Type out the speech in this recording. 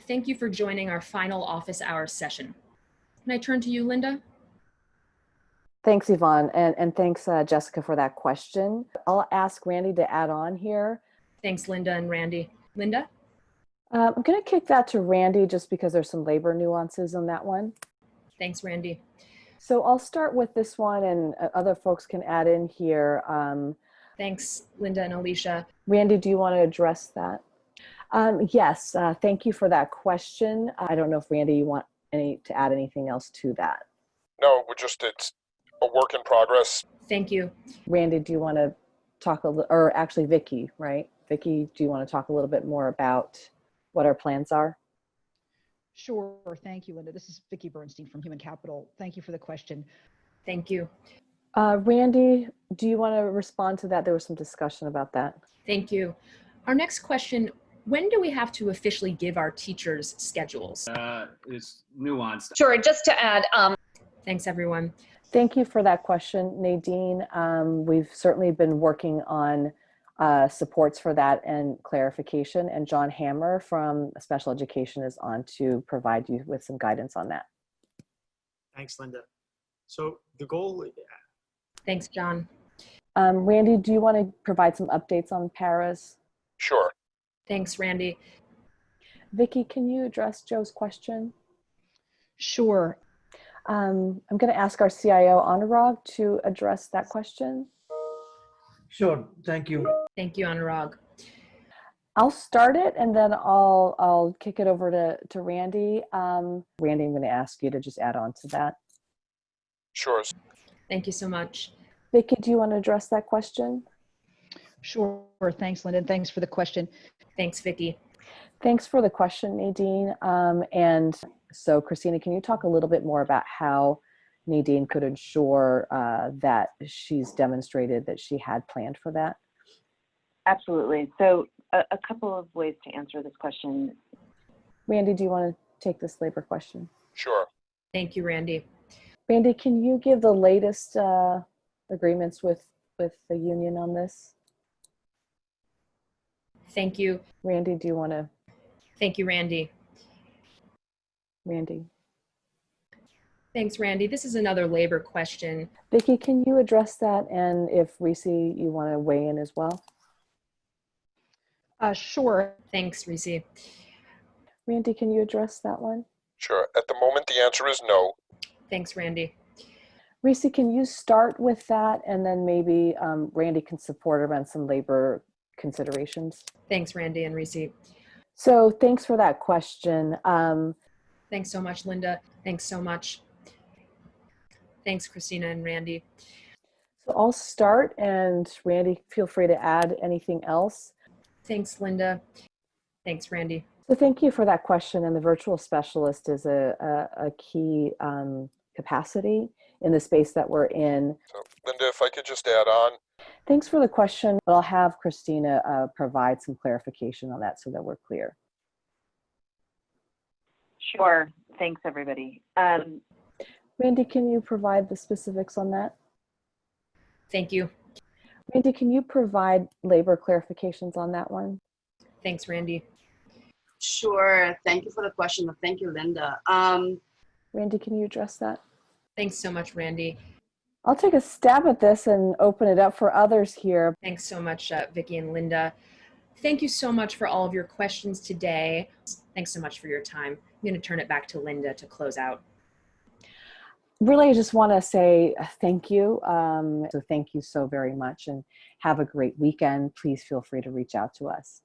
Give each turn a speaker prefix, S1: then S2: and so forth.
S1: Thank you for joining our final office hours session. Can I turn to you, Linda?
S2: Thanks, Yvonne, and thanks, Jessica, for that question. I'll ask Randy to add on here.
S1: Thanks, Linda and Randy. Linda?
S2: I'm going to kick that to Randy just because there's some labor nuances on that one.
S1: Thanks, Randy.
S2: So I'll start with this one, and other folks can add in here.
S1: Thanks, Linda and Alicia.
S2: Randy, do you want to address that? Yes, thank you for that question. I don't know if Randy, you want to add anything else to that?
S3: No, it's a work in progress.
S1: Thank you.
S2: Randy, do you want to talk a little, or actually Vicki, right? Vicki, do you want to talk a little bit more about what our plans are?
S4: Sure. Thank you, Linda. This is Vicki Bernstein from Human Capital. Thank you for the question.
S1: Thank you.
S2: Randy, do you want to respond to that? There was some discussion about that.
S1: Thank you. Our next question, when do we have to officially give our teachers schedules?
S5: It's nuanced.
S6: Sure, just to add.
S1: Thanks, everyone.
S2: Thank you for that question, Nadine. We've certainly been working on supports for that and clarification, and John Hammer from Special Education is on to provide you with some guidance on that.
S7: Thanks, Linda. So the goal...
S1: Thanks, John.
S2: Randy, do you want to provide some updates on paras?
S3: Sure.
S1: Thanks, Randy.
S2: Vicki, can you address Joe's question?
S4: Sure.
S2: I'm going to ask our CIO, Anurag, to address that question.
S8: Sure, thank you.
S1: Thank you, Anurag.
S2: I'll start it and then I'll kick it over to Randy. Randy, I'm going to ask you to just add on to that.
S3: Sure.
S1: Thank you so much.
S2: Vicki, do you want to address that question?
S4: Sure. Thanks, Linda. Thanks for the question.
S1: Thanks, Vicki.
S2: Thanks for the question, Nadine. And so, Christina, can you talk a little bit more about how Nadine could ensure that she's demonstrated that she had planned for that?
S9: Absolutely. So a couple of ways to answer this question.
S2: Randy, do you want to take this labor question?
S3: Sure.
S1: Thank you, Randy.
S2: Randy, can you give the latest agreements with the union on this?
S1: Thank you.
S2: Randy, do you want to?
S1: Thank you, Randy.
S2: Randy.
S1: Thanks, Randy. This is another labor question.
S2: Vicki, can you address that? And if Reese, you want to weigh in as well?
S4: Sure.
S1: Thanks, Reese.
S2: Randy, can you address that one?
S3: Sure. At the moment, the answer is no.
S1: Thanks, Randy.
S2: Reese, can you start with that? And then maybe Randy can support around some labor considerations.
S1: Thanks, Randy and Reese.
S2: So thanks for that question.
S1: Thanks so much, Linda. Thanks so much. Thanks, Christina and Randy.
S2: So I'll start, and Randy, feel free to add anything else.
S1: Thanks, Linda. Thanks, Randy.
S2: So thank you for that question. And the virtual specialist is a key capacity in the space that we're in.
S3: So, Linda, if I could just add on.
S2: Thanks for the question, but I'll have Christina provide some clarification on that so that we're clear.
S9: Sure. Thanks, everybody.
S2: Randy, can you provide the specifics on that?
S1: Thank you.
S2: Randy, can you provide labor clarifications on that one?
S1: Thanks, Randy.
S10: Sure. Thank you for the question. Thank you, Linda.
S2: Randy, can you address that?
S1: Thanks so much, Randy.
S2: I'll take a stab at this and open it up for others here.
S1: Thanks so much, Vicki and Linda. Thank you so much for all of your questions today. Thanks so much for your time. I'm going to turn it back to Linda to close out.
S2: Really, I just want to say thank you. So thank you so very much and have a great weekend. Please feel free to reach out to us.